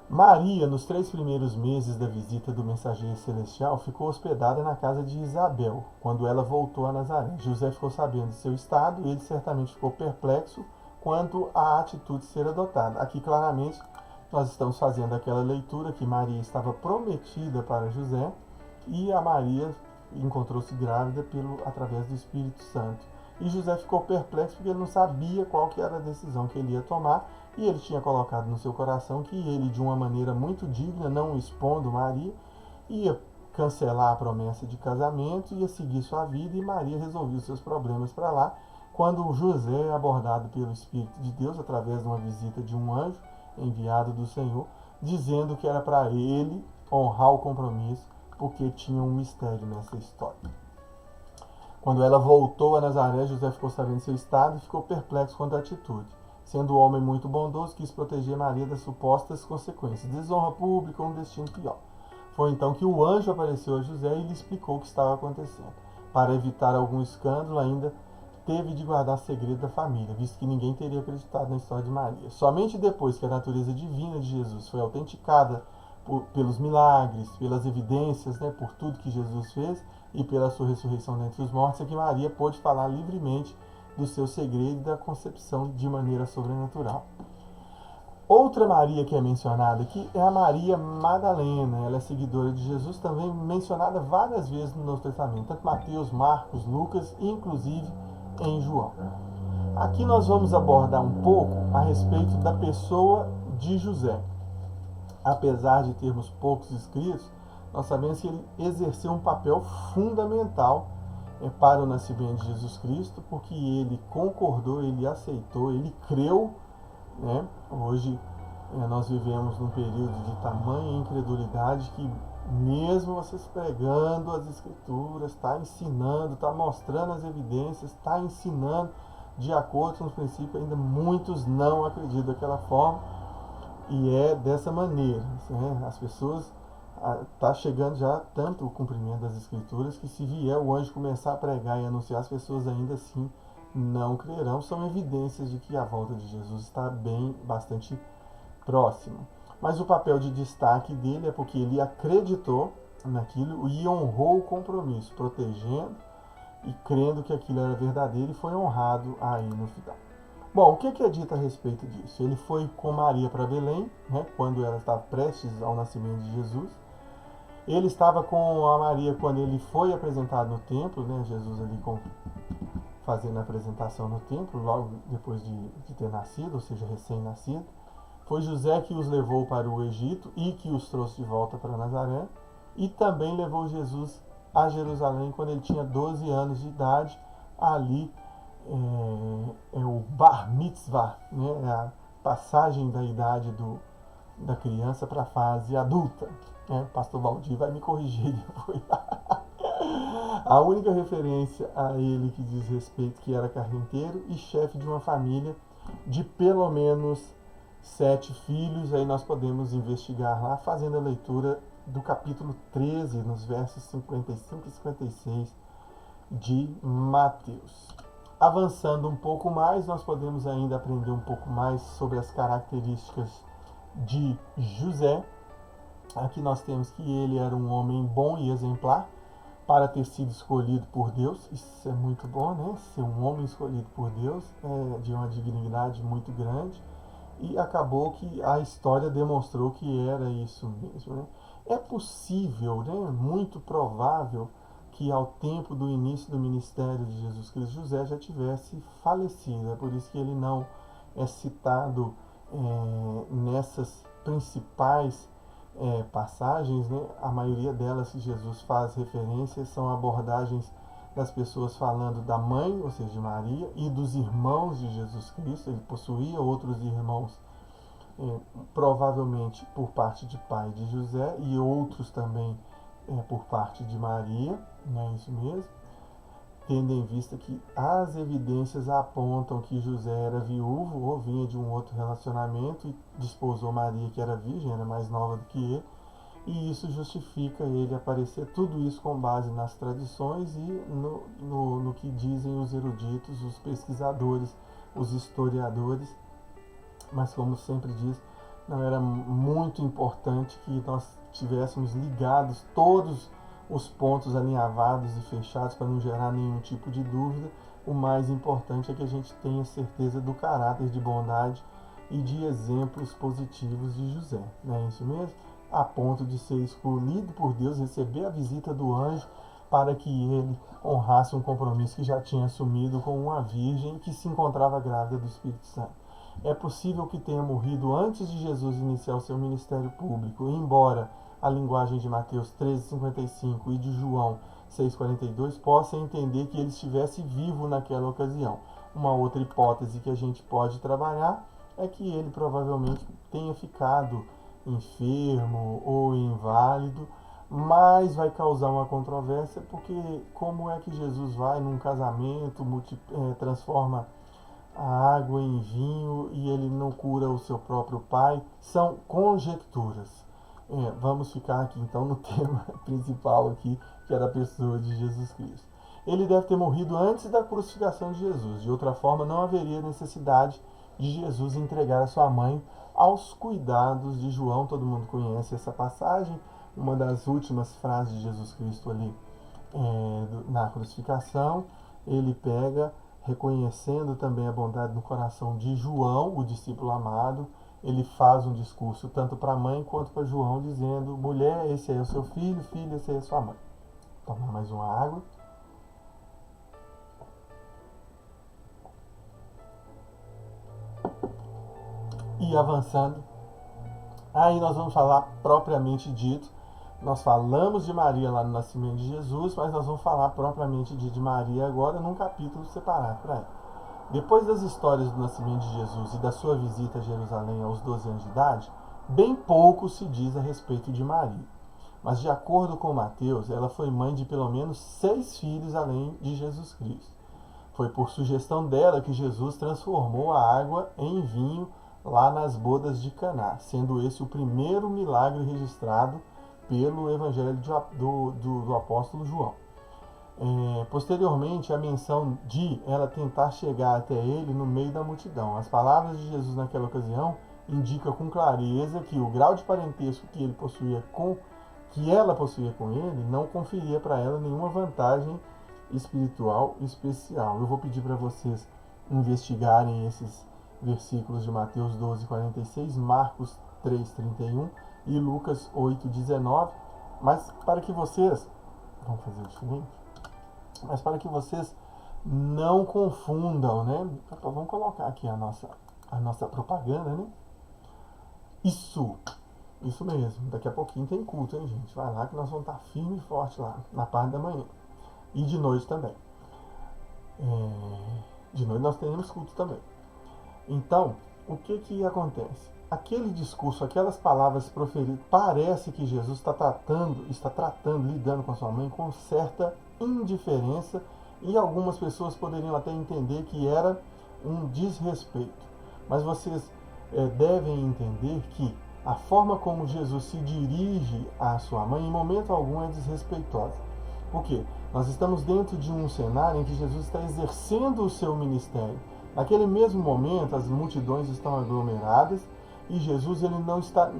A: Maria, nos 3 primeiros meses da visita do mensageiro celestial, ficou hospedada na casa de Isabel, quando ela voltou a Nazaré. José ficou sabendo de seu estado e ele certamente ficou perplexo quanto à atitude de ser adotada. Aqui, claramente, nós estamos fazendo aquela leitura que Maria estava prometida para José e a Maria encontrou-se grávida através do Espírito Santo. E José ficou perplexo porque ele não sabia qual que era a decisão que ele ia tomar, e ele tinha colocado no seu coração que ele, de uma maneira muito digna, não expondo Maria, ia cancelar a promessa de casamento, ia seguir sua vida, e Maria resolveu seus problemas para lá, quando José é abordado pelo Espírito de Deus através de uma visita de um anjo enviado do Senhor, dizendo que era para ele honrar o compromisso, porque tinha um mistério nessa história. Quando ela voltou a Nazaré, José ficou sabendo seu estado e ficou perplexo quanto à atitude. Sendo um homem muito bondoso, quis proteger Maria das supostas consequências, desonra pública ou um destino pior. Foi então que o anjo apareceu a José e lhe explicou o que estava acontecendo. Para evitar algum escândalo, ainda teve de guardar segredo da família, visto que ninguém teria acreditado na história de Maria. Somente depois que a natureza divina de Jesus foi autenticada pelos milagres, pelas evidências, por tudo que Jesus fez e pela sua ressurreição dentre os mortos, é que Maria pôde falar livremente do seu segredo e da concepção de maneira sobrenatural. Outra Maria que é mencionada aqui é a Maria Madalena. Ela é seguidora de Jesus, também mencionada várias vezes no Novo Testamento, tanto Mateus, Marcos, Lucas e inclusive em João. Aqui nós vamos abordar um pouco a respeito da pessoa de José. Apesar de termos poucos escritos, nós sabemos que ele exerceu um papel fundamental para o nascimento de Jesus Cristo, porque ele concordou, ele aceitou, ele creu. Hoje nós vivemos num período de tamanha incredulidade que mesmo vocês pregando as escrituras, está ensinando, está mostrando as evidências, está ensinando de acordo com os princípios, ainda muitos não acreditam daquela forma, e é dessa maneira. As pessoas está chegando já tanto o cumprimento das escrituras que se vier o anjo começar a pregar e anunciar, as pessoas ainda assim não crerão. São evidências de que a volta de Jesus está bastante próxima. Mas o papel de destaque dele é porque ele acreditou naquilo e honrou o compromisso, protegendo e crendo que aquilo era verdadeiro, e foi honrado aí no final. Bom, o que é dito a respeito disso? Ele foi com Maria para Belém, quando ela estava prestes ao nascimento de Jesus. Ele estava com a Maria quando ele foi apresentado no templo, Jesus ali fazendo a apresentação no templo, logo depois de ter nascido, ou seja, recém-nascido. Foi José que os levou para o Egito e que os trouxe de volta para Nazaré. E também levou Jesus a Jerusalém quando ele tinha 12 anos de idade. Ali é o Bar Mitzvah, a passagem da idade da criança para a fase adulta. Pastor Valdir vai me corrigir depois. A única referência a ele que diz respeito que era carpinteiro e chefe de uma família de pelo menos 7 filhos. Aí nós podemos investigar lá, fazendo a leitura do capítulo 13, nos versos 55 e 56 de Mateus. Avançando um pouco mais, nós podemos ainda aprender um pouco mais sobre as características de José. Aqui nós temos que ele era um homem bom e exemplar para ter sido escolhido por Deus. Isso é muito bom, Ser um homem escolhido por Deus é de uma dignidade muito grande. E acabou que a história demonstrou que era isso mesmo. É possível, muito provável, que ao tempo do início do ministério de Jesus Cristo, José já tivesse falecido. É por isso que ele não é citado nessas principais passagens, né, a maioria delas que Jesus faz referência são abordagens das pessoas falando da mãe, ou seja, de Maria, e dos irmãos de Jesus Cristo. Ele possuía outros irmãos, provavelmente por parte de pai de José, e outros também por parte de Maria, não é isso mesmo? Tendo em vista que as evidências apontam que José era viúvo ou vinha de um outro relacionamento e desposou Maria, que era virgem, era mais nova do que ele, e isso justifica ele aparecer, tudo isso com base nas tradições e no que dizem os eruditos, os pesquisadores, os historiadores. Mas, como sempre diz, não era muito importante que nós tivéssemos ligados todos os pontos alinhavados e fechados para não gerar nenhum tipo de dúvida. O mais importante é que a gente tenha certeza do caráter de bondade e de exemplos positivos de José, não é isso mesmo? A ponto de ser escolhido por Deus, receber a visita do anjo para que ele honrasse um compromisso que já tinha assumido com uma virgem que se encontrava grávida do Espírito Santo. É possível que tenha morrido antes de Jesus iniciar o seu ministério público, embora a linguagem de Mateus 13,55 e de João 6,42 possa entender que ele estivesse vivo naquela ocasião. Uma outra hipótese que a gente pode trabalhar é que ele provavelmente tenha ficado enfermo ou inválido, mas vai causar uma controvérsia, porque como é que Jesus vai num casamento, transforma a água em vinho e ele não cura o seu próprio pai? São conjecturas. Vamos ficar aqui então no tema principal aqui, que era a pessoa de Jesus Cristo. Ele deve ter morrido antes da crucificação de Jesus. De outra forma, não haveria necessidade de Jesus entregar a sua mãe aos cuidados de João. Todo mundo conhece essa passagem, uma das últimas frases de Jesus Cristo ali na crucificação. Ele pega, reconhecendo também a bondade no coração de João, o discípulo amado, ele faz um discurso tanto para a mãe quanto para João, dizendo: mulher, esse aí é o seu filho, filho, esse aí é a sua mãe. Tomar mais uma água. E avançando, aí nós vamos falar propriamente dito. Nós falamos de Maria lá no nascimento de Jesus, mas nós vamos falar propriamente de Maria agora num capítulo separado para ela. Depois das histórias do nascimento de Jesus e da sua visita a Jerusalém aos 12 anos de idade, bem pouco se diz a respeito de Maria. Mas, de acordo com Mateus, ela foi mãe de pelo menos 6 filhos além de Jesus Cristo. Foi por sugestão dela que Jesus transformou a água em vinho lá nas bodas de Caná, sendo esse o primeiro milagre registrado pelo Evangelho do apóstolo João. Posteriormente, a menção de ela tentar chegar até ele no meio da multidão. As palavras de Jesus naquela ocasião indicam com clareza que o grau de parentesco que ela possuía com ele não conferia para ela nenhuma vantagem espiritual especial. Eu vou pedir para vocês investigarem esses versículos de Mateus 12:46, Marcos 3:31 e Lucas 8:19, mas para que vocês, vamos fazer o seguinte, mas para que vocês não confundam, né? Vamos colocar aqui a nossa propaganda, né? Isso mesmo. Daqui a pouquinho tem culto, hein, gente? Vai lá que nós vamos estar firme e forte lá, na parte da manhã. E de noite também. De noite nós teremos culto também. Então, o que acontece? Aquele discurso, aquelas palavras proferidas, parece que Jesus está tratando, lidando com a sua mãe com certa indiferença, e algumas pessoas poderiam até entender que era um desrespeito. Mas vocês devem entender que a forma como Jesus se dirige à sua mãe, em momento algum, é desrespeitosa. Por quê? Nós estamos dentro de um cenário em que Jesus está exercendo o seu ministério. Naquele mesmo momento, as multidões estão aglomeradas e Jesus ele não está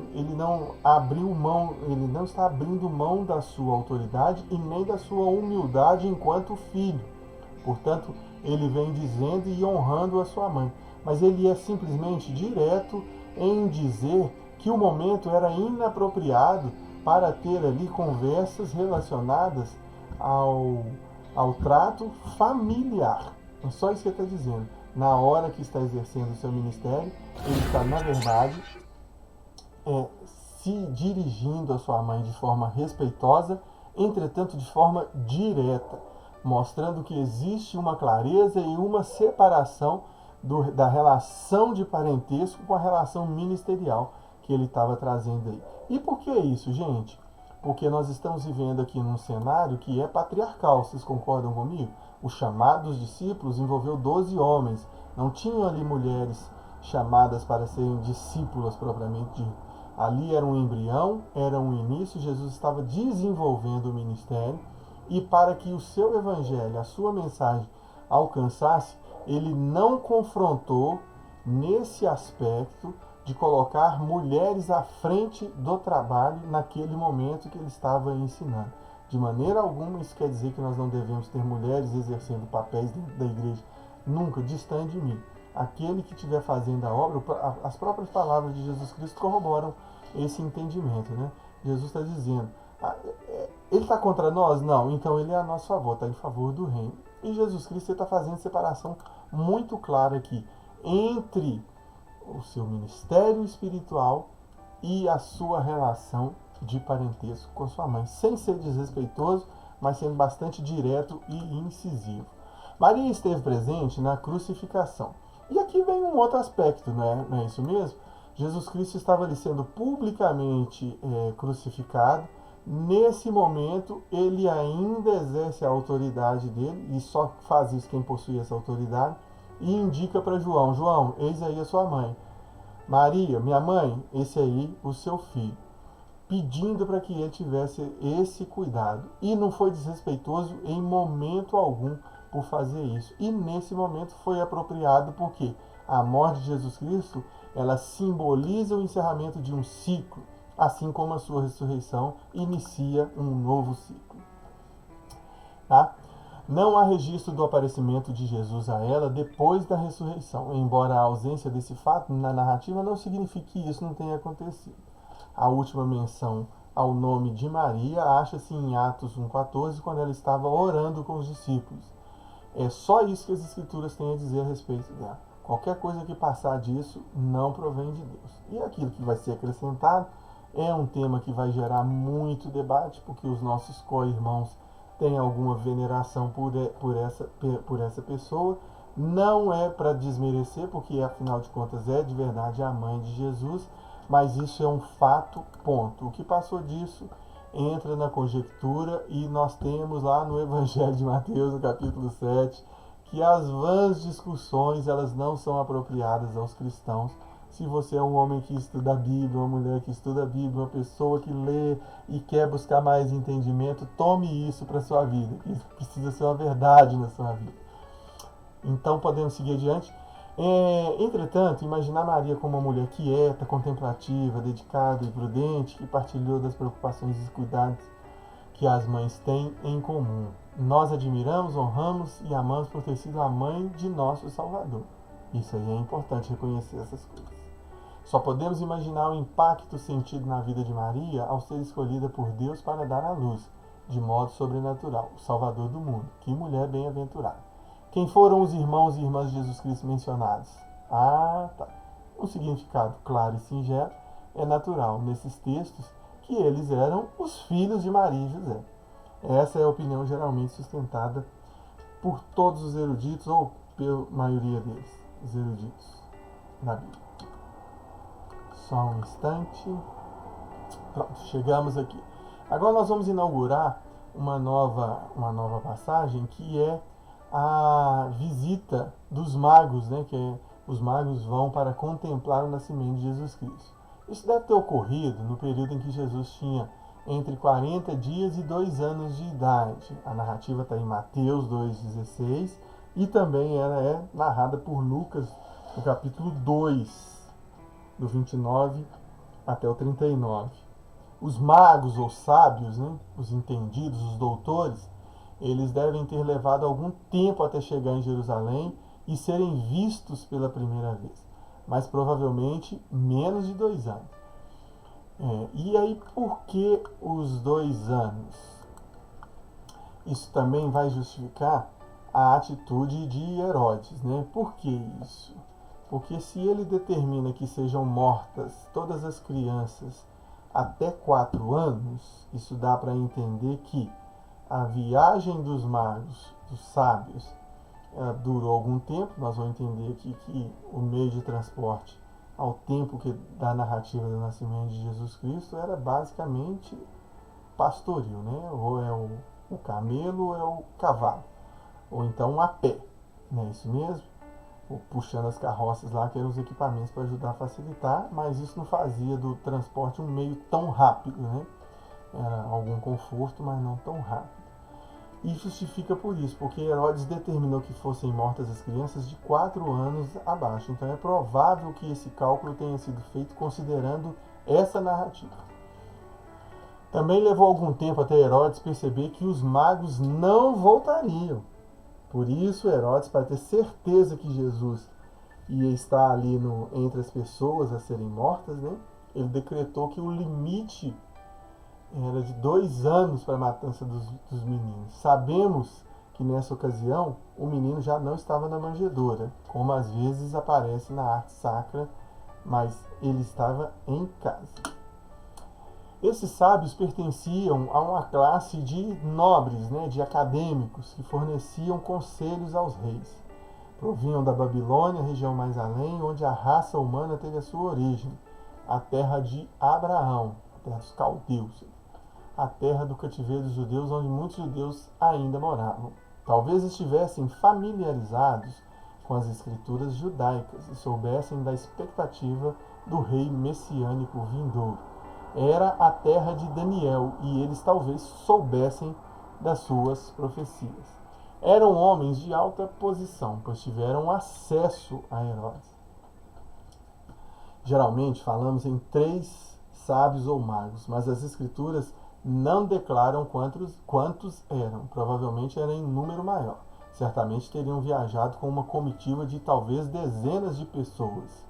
A: abrindo mão da sua autoridade e nem da sua humildade enquanto filho. Portanto, ele vem dizendo e honrando a sua mãe. Mas ele é simplesmente direto em dizer que o momento era inapropriado para ter ali conversas relacionadas ao trato familiar. É só isso que ele está dizendo. na hora que está exercendo o seu ministério, ele está, na verdade, se dirigindo à sua mãe de forma respeitosa, entretanto de forma direta, mostrando que existe uma clareza e uma separação da relação de parentesco com a relação ministerial que ele estava trazendo aí. E por que isso, gente? Porque nós estamos vivendo aqui num cenário que é patriarcal, vocês concordam comigo? O chamado dos discípulos envolveu 12 homens, não tinham ali mulheres chamadas para serem discípulas propriamente dito. Ali era um embrião, era um início, Jesus estava desenvolvendo o ministério, e para que o seu evangelho, a sua mensagem alcançasse, ele não confrontou nesse aspecto de colocar mulheres à frente do trabalho naquele momento que ele estava ensinando. De maneira alguma isso quer dizer que nós não devemos ter mulheres exercendo papéis dentro da igreja. Nunca, distante de mim. Aquele que estiver fazendo a obra, as próprias palavras de Jesus Cristo corroboram esse entendimento, né? Jesus está dizendo, ele está contra nós? Não, então ele é a nosso favor, está em favor do reino. E Jesus Cristo está fazendo separação muito clara aqui entre o seu ministério espiritual e a sua relação de parentesco com sua mãe, sem ser desrespeitoso, mas sendo bastante direto e incisivo. Maria esteve presente na crucificação. E aqui vem um outro aspecto, não é isso mesmo? Jesus Cristo estava ali sendo publicamente crucificado. Nesse momento, ele ainda exerce a autoridade dele, e só faz isso quem possui essa autoridade, e indica para João, João, eis aí a sua mãe. Maria, minha mãe, esse aí, o seu filho. Pedindo para que ele tivesse esse cuidado. E não foi desrespeitoso em momento algum por fazer isso. E nesse momento foi apropriado porque a morte de Jesus Cristo, ela simboliza o encerramento de um ciclo, assim como a sua ressurreição inicia um novo ciclo. Tá? Não há registro do aparecimento de Jesus a ela depois da ressurreição, embora a ausência desse fato na narrativa não signifique que isso não tenha acontecido. A última menção ao nome de Maria acha-se em Atos 1,14, quando ela estava orando com os discípulos. É só isso que as Escrituras têm a dizer a respeito dela. Qualquer coisa que passar disso não provém de Deus. E aquilo que vai ser acrescentado é um tema que vai gerar muito debate, porque os nossos co-irmãos têm alguma veneração por essa pessoa. Não é para desmerecer, porque afinal de contas é de verdade a mãe de Jesus, mas isso é um fato, ponto. O que passou disso entra na conjectura, e nós temos lá no Evangelho de Mateus, no capítulo 7, que as vãs discussões, elas não são apropriadas aos cristãos. Se você é um homem que estuda a Bíblia, uma mulher que estuda a Bíblia, uma pessoa que lê e quer buscar mais entendimento, tome isso para a sua vida. Isso precisa ser uma verdade na sua vida. Então podemos seguir adiante. Entretanto, imaginar Maria como uma mulher quieta, contemplativa, dedicada e prudente, que partilhou das preocupações e cuidados que as mães têm em comum. Nós admiramos, honramos e amamos por ter sido a mãe de nosso Salvador. Isso aí é importante reconhecer essas coisas. Só podemos imaginar o impacto sentido na vida de Maria ao ser escolhida por Deus para dar à luz, de modo sobrenatural, o Salvador do mundo. Que mulher bem-aventurada! Quem foram os irmãos e irmãs de Jesus Cristo mencionados? Tá. O significado claro e singelo é natural nesses textos que eles eram os filhos de Maria e José. Essa é a opinião geralmente sustentada por todos os eruditos, ou pela maioria deles, os eruditos da Bíblia. Só um instante. Pronto, chegamos aqui. Agora nós vamos inaugurar uma nova passagem, que é a visita dos magos, né? Que os magos vão para contemplar o nascimento de Jesus Cristo. Isso deve ter ocorrido no período em que Jesus tinha entre 40 dias e 2 anos de idade. A narrativa está em Mateus 2,16, e também ela é narrada por Lucas no capítulo 2, do 29 até o 39. Os magos ou sábios, né, os entendidos, os doutores, eles devem ter levado algum tempo até chegar em Jerusalém e serem vistos pela primeira vez, mas provavelmente menos de 2 anos. E aí, por que os 2 anos? Isso também vai justificar a atitude de Herodes, né? Por que isso? Porque se ele determina que sejam mortas todas as crianças até 4 anos, isso dá para entender que a viagem dos magos, dos sábios, durou algum tempo. Nós vamos entender aqui que o meio de transporte ao tempo da narrativa do nascimento de Jesus Cristo era basicamente pastoril, né? Ou é o camelo ou é o cavalo, ou então a pé, não é isso mesmo? Ou puxando as carroças lá, que eram os equipamentos para ajudar a facilitar, mas isso não fazia do transporte um meio tão rápido, né? Era algum conforto, mas não tão rápido. E justifica por isso, porque Herodes determinou que fossem mortas as crianças de 4 anos abaixo. Então é provável que esse cálculo tenha sido feito considerando essa narrativa. Também levou algum tempo até Herodes perceber que os magos não voltariam. Por isso, Herodes, para ter certeza que Jesus ia estar ali entre as pessoas a serem mortas, né, ele decretou que o limite era de 2 anos para a matança dos meninos. Sabemos que nessa ocasião o menino já não estava na manjedoura, como às vezes aparece na arte sacra, mas ele estava em casa. Esses sábios pertenciam a uma classe de nobres, né, de acadêmicos, que forneciam conselhos aos reis. Provinham da Babilônia, região mais além, onde a raça humana teve a sua origem, a terra de Abraão, a terra dos caldeus, a terra do cativeiro dos judeus, onde muitos judeus ainda moravam. Talvez estivessem familiarizados com as escrituras judaicas e soubessem da expectativa do rei messiânico vindouro. Era a terra de Daniel e eles talvez soubessem das suas profecias. Eram homens de alta posição, pois tiveram acesso a Herodes. Geralmente falamos em 3 sábios ou magos, mas as escrituras não declaram quantos eram. Provavelmente era em número maior. Certamente teriam viajado com uma comitiva de talvez dezenas de pessoas,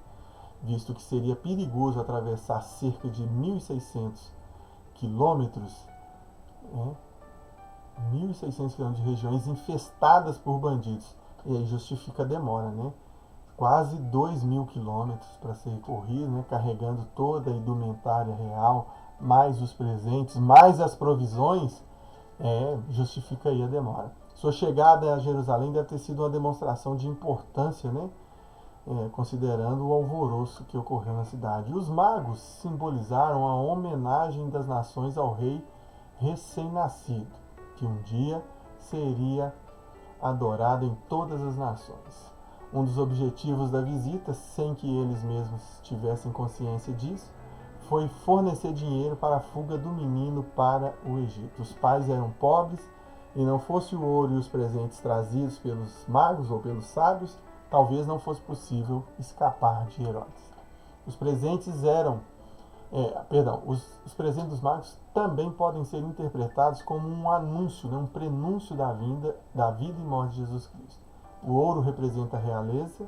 A: visto que seria perigoso atravessar cerca de 1.600 quilômetros, 1.600 quilômetros de regiões infestadas por bandidos. E aí justifica a demora, né? Quase 2.000 quilômetros para ser corrido, né? Carregando toda a indumentária real, mais os presentes, mais as provisões, justifica aí a demora. Sua chegada a Jerusalém deve ter sido uma demonstração de importância, né? Considerando o alvoroço que ocorreu na cidade. Os magos simbolizaram a homenagem das nações ao rei recém-nascido, que um dia seria adorado em todas as nações. Um dos objetivos da visita, sem que eles mesmos tivessem consciência disso, foi fornecer dinheiro para a fuga do menino para o Egito. Os pais eram pobres e não fosse o ouro e os presentes trazidos pelos magos ou pelos sábios, talvez não fosse possível escapar de Herodes. Os presentes eram, os presentes dos magos também podem ser interpretados como um anúncio, né, um prenúncio da vida e morte de Jesus Cristo. O ouro representa a realeza,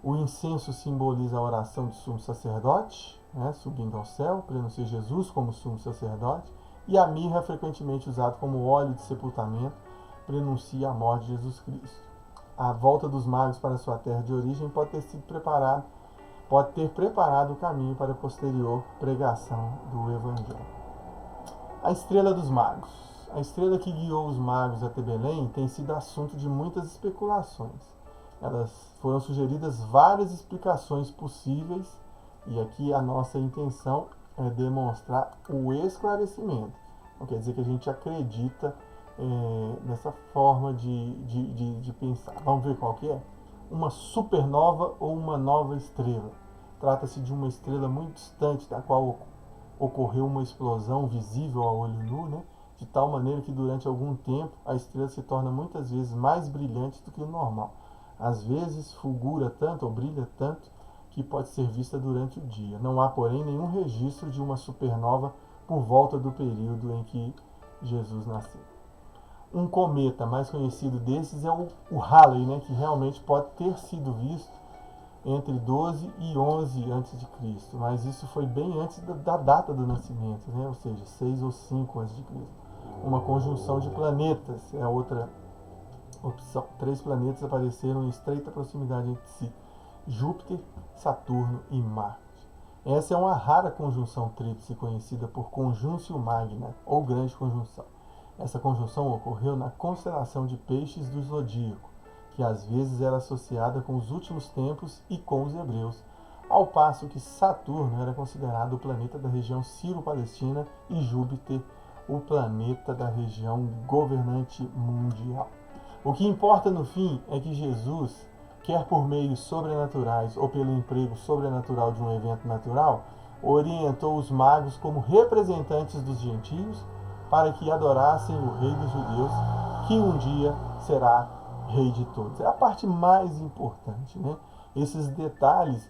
A: o incenso simboliza a oração do sumo sacerdote, né, subindo ao céu, prenuncia Jesus como sumo sacerdote, e a mirra, frequentemente usada como óleo de sepultamento, prenuncia a morte de Jesus Cristo. A volta dos magos para sua terra de origem pode ter preparado o caminho para a posterior pregação do Evangelho. A estrela dos magos. A estrela que guiou os magos até Belém tem sido assunto de muitas especulações. Elas foram sugeridas várias explicações possíveis e aqui a nossa intenção é demonstrar o esclarecimento. Não quer dizer que a gente acredita nessa forma de pensar. Vamos ver qual que é? Uma supernova ou uma nova estrela. Trata-se de uma estrela muito distante, da qual ocorreu uma explosão visível a olho nu, né? De tal maneira que durante algum tempo a estrela se torna muitas vezes mais brilhante do que o normal. Às vezes fulgura tanto ou brilha tanto que pode ser vista durante o dia. Não há, porém, nenhum registro de uma supernova por volta do período em que Jesus nasceu. Um cometa mais conhecido desses é o Halley, né, que realmente pode ter sido visto entre 12 e 11 a.C., mas isso foi bem antes da data do nascimento, né, ou seja, 6 ou 5 a.C. Uma conjunção de planetas é outra Opção: 3 planetas apareceram em estreita proximidade entre si: Júpiter, Saturno e Marte. Essa é uma rara conjunção tríplice conhecida por Conjunção Magna, ou Grande Conjunção. Essa conjunção ocorreu na constelação de Peixes do Zodíaco, que às vezes era associada com os últimos tempos e com os hebreus, ao passo que Saturno era considerado o planeta da região Sírio-Palestina e Júpiter o planeta da região governante mundial. O que importa no fim é que Jesus, quer por meios sobrenaturais ou pelo emprego sobrenatural de um evento natural, orientou os magos como representantes dos gentios para que adorassem o Rei dos Judeus, que um dia será Rei de todos. É a parte mais importante, né? Esses detalhes,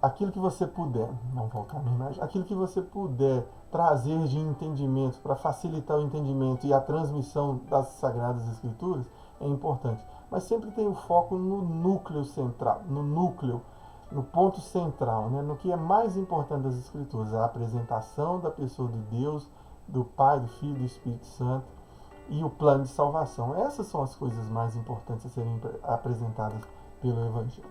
A: aquilo que você puder, não voltar na imagem, aquilo que você puder trazer de entendimento para facilitar o entendimento e a transmissão das Sagradas Escrituras é importante. Mas sempre tem o foco no núcleo central, no ponto central, né? No que é mais importante das Escrituras, a apresentação da pessoa de Deus, do Pai, do Filho e do Espírito Santo e o plano de salvação. Essas são as coisas mais importantes a serem apresentadas pelo Evangelho.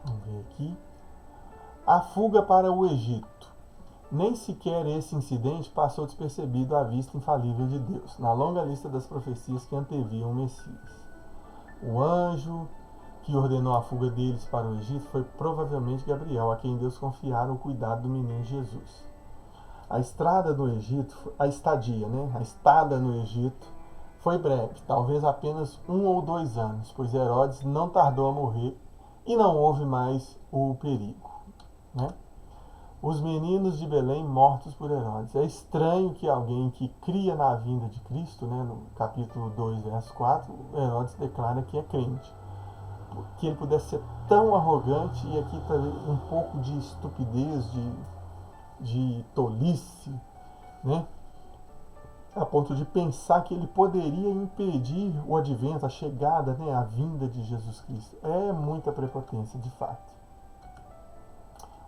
A: Vamos ver aqui. A fuga para o Egito. Nem sequer esse incidente passou despercebido à vista infalível de Deus, na longa lista das profecias que anteviam o Messias. O anjo que ordenou a fuga deles para o Egito foi provavelmente Gabriel, a quem Deus confiara o cuidado do menino Jesus. A estada no Egito, a estada no Egito foi breve, talvez apenas 1 ou 2 anos, pois Herodes não tardou a morrer e não houve mais o perigo, né? Os meninos de Belém mortos por Herodes. É estranho que alguém que cria na vinda de Cristo, né, no capítulo 2, verso 4, Herodes declara que é crente. Que ele pudesse ser tão arrogante, e aqui está um pouco de estupidez, de tolice, né, a ponto de pensar que ele poderia impedir o advento, a chegada, né, a vinda de Jesus Cristo. É muita prepotência, de fato.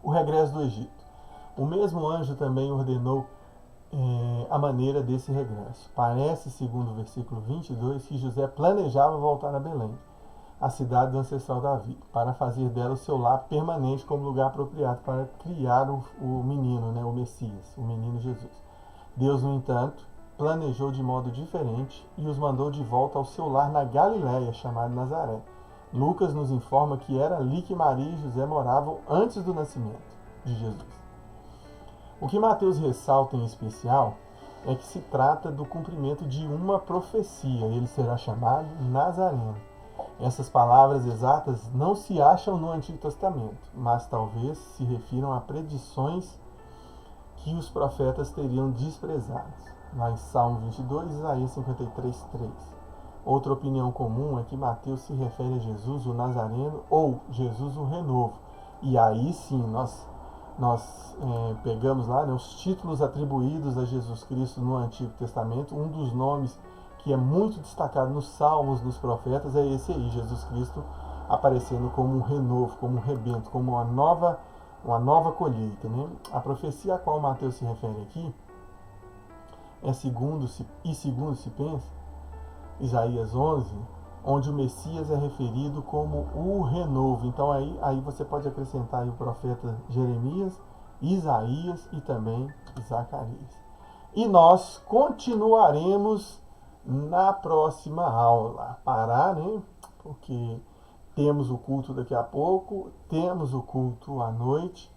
A: O regresso do Egito. O mesmo anjo também ordenou a maneira desse regresso. Parece, segundo o versículo 22, que José planejava voltar a Belém, a cidade do ancestral Davi, para fazer dela o seu lar permanente como lugar apropriado para criar o menino, né, o Messias, o menino Jesus. Deus, no entanto, planejou de modo diferente e os mandou de volta ao seu lar na Galiléia, chamado Nazaré. Lucas nos informa que era ali que Maria e José moravam antes do nascimento de Jesus. O que Mateus ressalta em especial é que se trata do cumprimento de uma profecia. Ele será chamado Nazareno. Essas palavras exatas não se acham no Antigo Testamento, mas talvez se refiram a predições que os profetas teriam desprezado. Lá em Salmo 22, Isaías 53, 3. Outra opinião comum é que Mateus se refere a Jesus, o Nazareno, ou Jesus, o Renovo. E aí sim, nós pegamos lá, né, os títulos atribuídos a Jesus Cristo no Antigo Testamento. Um dos nomes que é muito destacado nos Salmos, nos profetas, é esse aí, Jesus Cristo aparecendo como um renovo, como um rebento, como uma nova colheita, né? A profecia a qual Mateus se refere aqui é segundo se pensa, Isaías 11, onde o Messias é referido como o renovo. Então aí você pode acrescentar aí o profeta Jeremias, Isaías e também Zacarias. E nós continuaremos na próxima aula. Parar, né? Porque temos o culto daqui a pouco, temos o culto à noite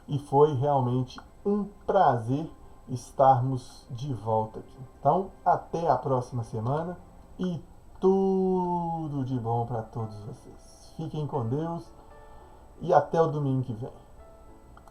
A: e foi realmente um prazer estarmos de volta aqui. Então, até a próxima semana e tudo de bom para todos vocês. Fiquem com Deus e até o domingo que vem.